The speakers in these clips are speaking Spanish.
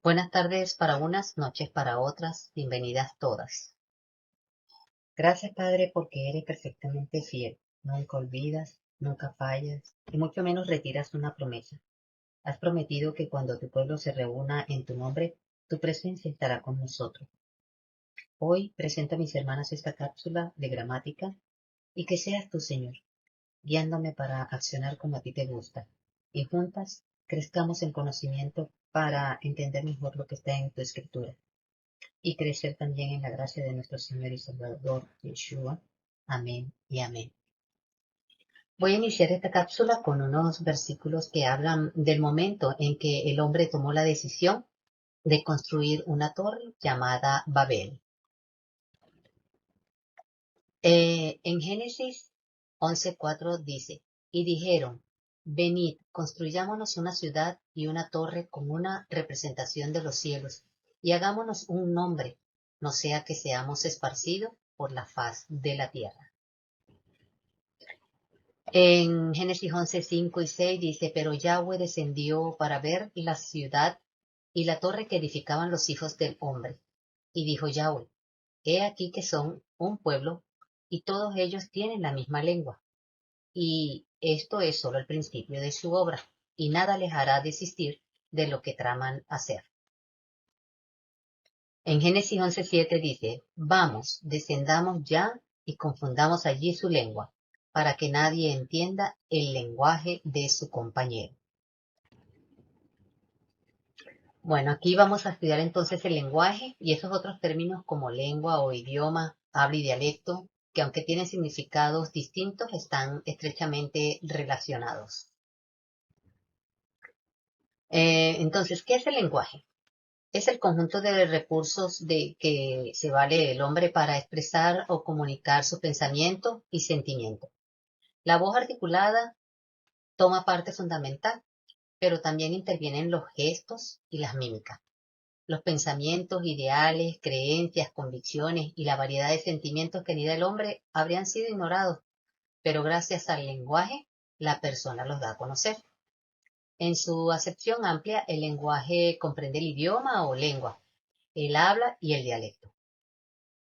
Buenas tardes para unas, noches para otras, bienvenidas todas. Gracias, Padre, porque eres perfectamente fiel. Nunca olvidas, nunca fallas, y mucho menos retiras una promesa. Has prometido que cuando tu pueblo se reúna en tu nombre, tu presencia estará con nosotros. Hoy presento a mis hermanas esta cápsula de gramática y que seas tú, Señor, guiándome para accionar como a ti te gusta. Y juntas crezcamos en conocimiento para entender mejor lo que está en tu escritura y crecer también en la gracia de nuestro Señor y Salvador Yeshua. Amén y amén. Voy a iniciar esta cápsula con unos versículos que hablan del momento en que el hombre tomó la decisión de construir una torre llamada Babel. En Génesis 11:4 dice, y dijeron, venid, construyámonos una ciudad y una torre con una representación de los cielos, y hagámonos un nombre, no sea que seamos esparcidos por la faz de la tierra. En Génesis 11:5 y 6 dice, pero Yahweh descendió para ver la ciudad y la torre que edificaban los hijos del hombre. Y dijo Yahweh, he aquí que son un pueblo, y todos ellos tienen la misma lengua. Y esto es solo el principio de su obra, y nada les hará desistir de lo que traman hacer. En Génesis 11:7 dice, vamos, descendamos ya y confundamos allí su lengua, para que nadie entienda el lenguaje de su compañero. Bueno, aquí vamos a estudiar entonces el lenguaje y esos otros términos como lengua o idioma, habla y dialecto, que aunque tienen significados distintos, están estrechamente relacionados. Entonces, ¿qué es el lenguaje? Es el conjunto de recursos de que se vale el hombre para expresar o comunicar su pensamiento y sentimiento. La voz articulada toma parte fundamental, pero también intervienen los gestos y las mímicas. Los pensamientos, ideales, creencias, convicciones y la variedad de sentimientos que anida el hombre habrían sido ignorados, pero gracias al lenguaje, la persona los da a conocer. En su acepción amplia, el lenguaje comprende el idioma o lengua, el habla y el dialecto.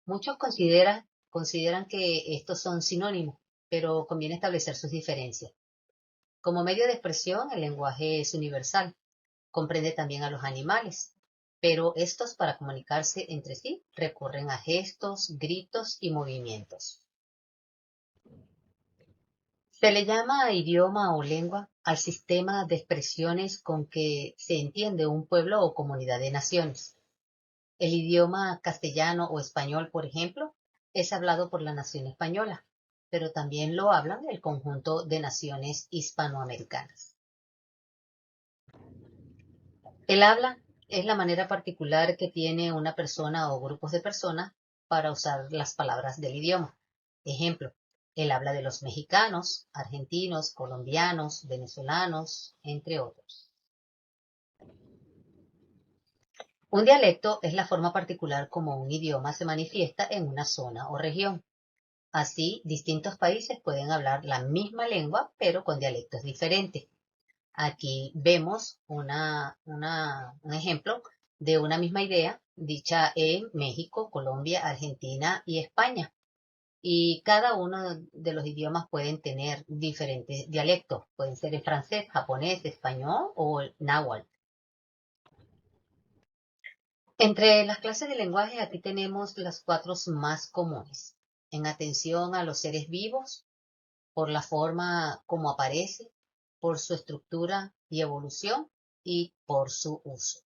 Muchos consideran que estos son sinónimos, pero conviene establecer sus diferencias. Como medio de expresión, el lenguaje es universal, comprende también a los animales, pero estos para comunicarse entre sí recurren a gestos, gritos y movimientos. Se le llama idioma o lengua al sistema de expresiones con que se entiende un pueblo o comunidad de naciones. El idioma castellano o español, por ejemplo, es hablado por la nación española, pero también lo hablan el conjunto de naciones hispanoamericanas. El habla es la manera particular que tiene una persona o grupos de personas para usar las palabras del idioma. Ejemplo, el habla de los mexicanos, argentinos, colombianos, venezolanos, entre otros. Un dialecto es la forma particular como un idioma se manifiesta en una zona o región. Así, distintos países pueden hablar la misma lengua, pero con dialectos diferentes. Aquí vemos un ejemplo de una misma idea dicha en México, Colombia, Argentina y España. Y cada uno de los idiomas pueden tener diferentes dialectos. Pueden ser en francés, japonés, español o náhuatl. Entre las clases de lenguaje aquí tenemos las cuatro más comunes. En atención a los seres vivos, por la forma como aparece, por su estructura y evolución y por su uso.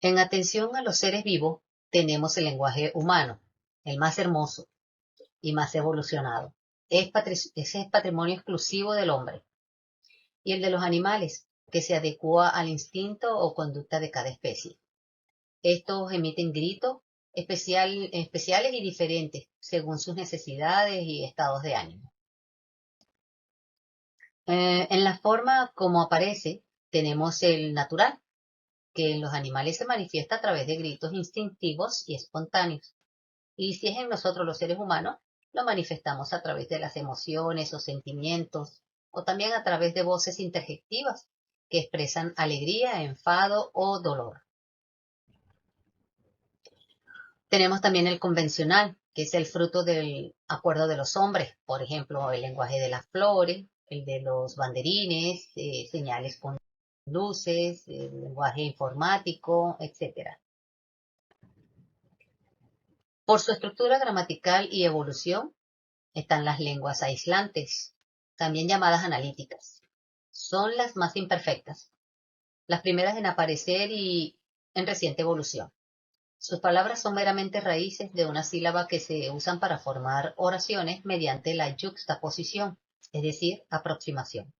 En atención a los seres vivos tenemos el lenguaje humano, el más hermoso y más evolucionado. Ese es patrimonio exclusivo del hombre. Y el de los animales, que se adecua al instinto o conducta de cada especie. Estos emiten gritos especiales y diferentes según sus necesidades y estados de ánimo. En la forma como aparece, tenemos el natural, que en los animales se manifiesta a través de gritos instintivos y espontáneos. Y si es en nosotros los seres humanos, lo manifestamos a través de las emociones o sentimientos, o también a través de voces interjectivas, que expresan alegría, enfado o dolor. Tenemos también el convencional, que es el fruto del acuerdo de los hombres, por ejemplo, el lenguaje de las flores, el de los banderines, señales con luces, el lenguaje informático, etcétera. Por su estructura gramatical y evolución, están las lenguas aislantes, también llamadas analíticas. Son las más imperfectas, las primeras en aparecer y en reciente evolución. Sus palabras son meramente raíces de una sílaba que se usan para formar oraciones mediante la yuxtaposición, es decir, aproximación.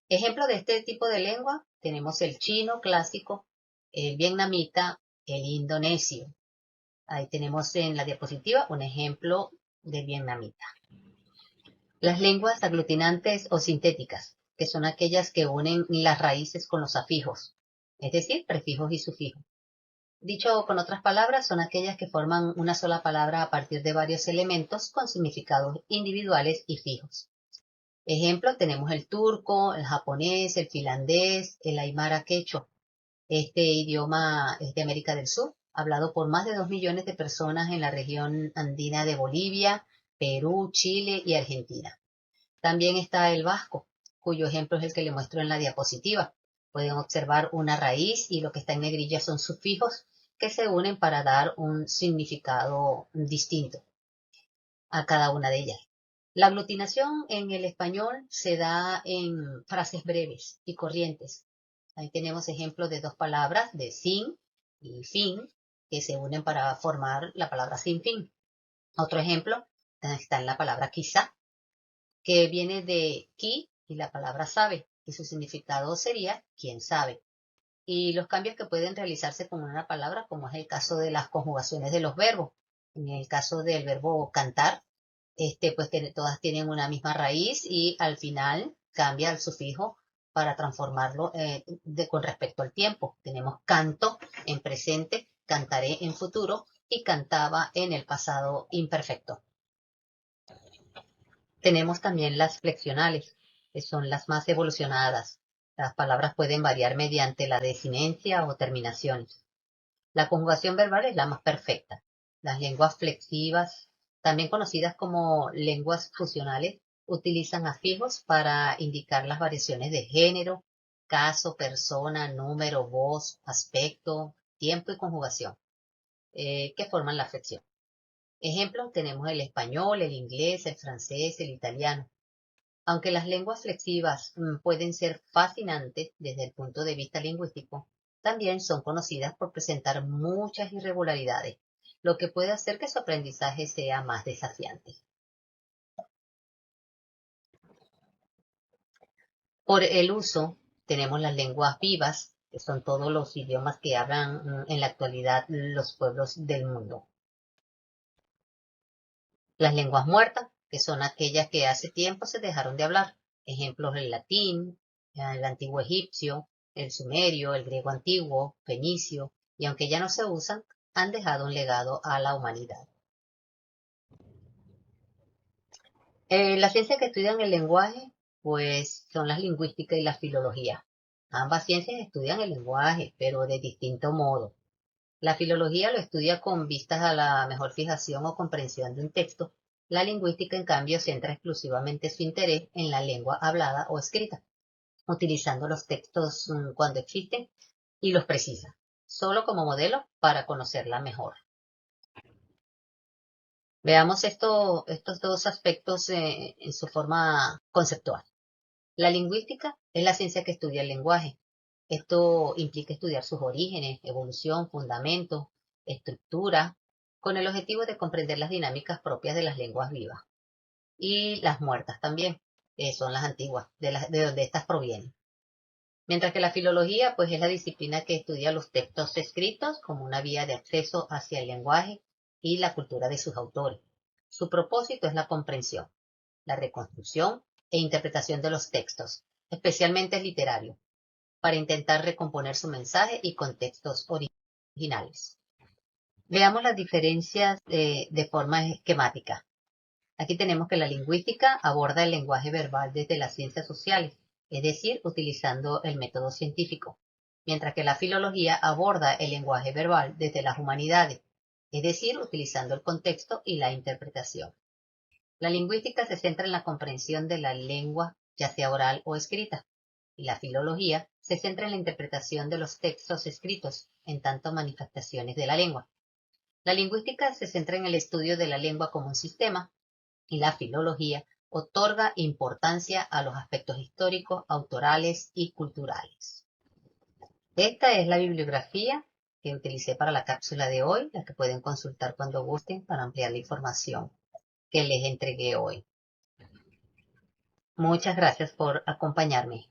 Ejemplo de este tipo de lengua tenemos el chino clásico, el vietnamita, el indonesio. Ahí tenemos en la diapositiva un ejemplo del vietnamita. Las lenguas aglutinantes o sintéticas, que son aquellas que unen las raíces con los afijos, es decir, prefijos y sufijos. Dicho con otras palabras, son aquellas que forman una sola palabra a partir de varios elementos con significados individuales y fijos. Ejemplo, tenemos el turco, el japonés, el finlandés, el aymara quechua. Este idioma es de América del Sur, hablado por más de 2 millones de personas en la región andina de Bolivia, Perú, Chile y Argentina. También está el vasco, cuyo ejemplo es el que le muestro en la diapositiva. Pueden observar una raíz y lo que está en negrilla son sufijos que se unen para dar un significado distinto a cada una de ellas. La aglutinación en el español se da en frases breves y corrientes. Ahí tenemos ejemplos de dos palabras, de sin y fin, que se unen para formar la palabra sin fin. Otro ejemplo está en la palabra quizá, que viene de qui y la palabra sabe, y su significado sería quién sabe. Y los cambios que pueden realizarse con una palabra, como es el caso de las conjugaciones de los verbos. En el caso del verbo cantar, pues todas tienen una misma raíz y al final cambia el sufijo para transformarlo con respecto al tiempo. Tenemos canto en presente, cantaré en futuro y cantaba en el pasado imperfecto. Tenemos también las flexionales, que son las más evolucionadas. Las palabras pueden variar mediante la desinencia o terminaciones. La conjugación verbal es la más perfecta. Las lenguas flexivas, también conocidas como lenguas fusionales, utilizan afijos para indicar las variaciones de género, caso, persona, número, voz, aspecto, tiempo y conjugación, que forman la flexión. Ejemplos, tenemos el español, el inglés, el francés, el italiano. Aunque las lenguas flexivas pueden ser fascinantes desde el punto de vista lingüístico, también son conocidas por presentar muchas irregularidades, lo que puede hacer que su aprendizaje sea más desafiante. Por el uso, tenemos las lenguas vivas, que son todos los idiomas que hablan en la actualidad los pueblos del mundo. Las lenguas muertas, que son aquellas que hace tiempo se dejaron de hablar. Ejemplos, el latín, el antiguo egipcio, el sumerio, el griego antiguo, fenicio, y aunque ya no se usan, han dejado un legado a la humanidad. La ciencia que estudian el lenguaje, pues son las lingüísticas y la filología. Ambas ciencias estudian el lenguaje, pero de distinto modo. La filología lo estudia con vistas a la mejor fijación o comprensión de un texto. La lingüística, en cambio, centra exclusivamente su interés en la lengua hablada o escrita, utilizando los textos cuando existen y los precisa, solo como modelo para conocerla mejor. Veamos estos dos aspectos en su forma conceptual. La lingüística es la ciencia que estudia el lenguaje. Esto implica estudiar sus orígenes, evolución, fundamentos, estructura, con el objetivo de comprender las dinámicas propias de las lenguas vivas. Y las muertas también, que son las antiguas, de donde éstas provienen. Mientras que la filología, pues es la disciplina que estudia los textos escritos como una vía de acceso hacia el lenguaje y la cultura de sus autores. Su propósito es la comprensión, la reconstrucción e interpretación de los textos, especialmente el literario, para intentar recomponer su mensaje y contextos originales. Veamos las diferencias de forma esquemática. Aquí tenemos que la lingüística aborda el lenguaje verbal desde las ciencias sociales, es decir, utilizando el método científico, mientras que la filología aborda el lenguaje verbal desde las humanidades, es decir, utilizando el contexto y la interpretación. La lingüística se centra en la comprensión de la lengua, ya sea oral o escrita, y la filología se centra en la interpretación de los textos escritos, en tanto manifestaciones de la lengua. La lingüística se centra en el estudio de la lengua como un sistema, y la filología otorga importancia a los aspectos históricos, autorales y culturales. Esta es la bibliografía que utilicé para la cápsula de hoy, la que pueden consultar cuando gusten para ampliar la información que les entregué hoy. Muchas gracias por acompañarme.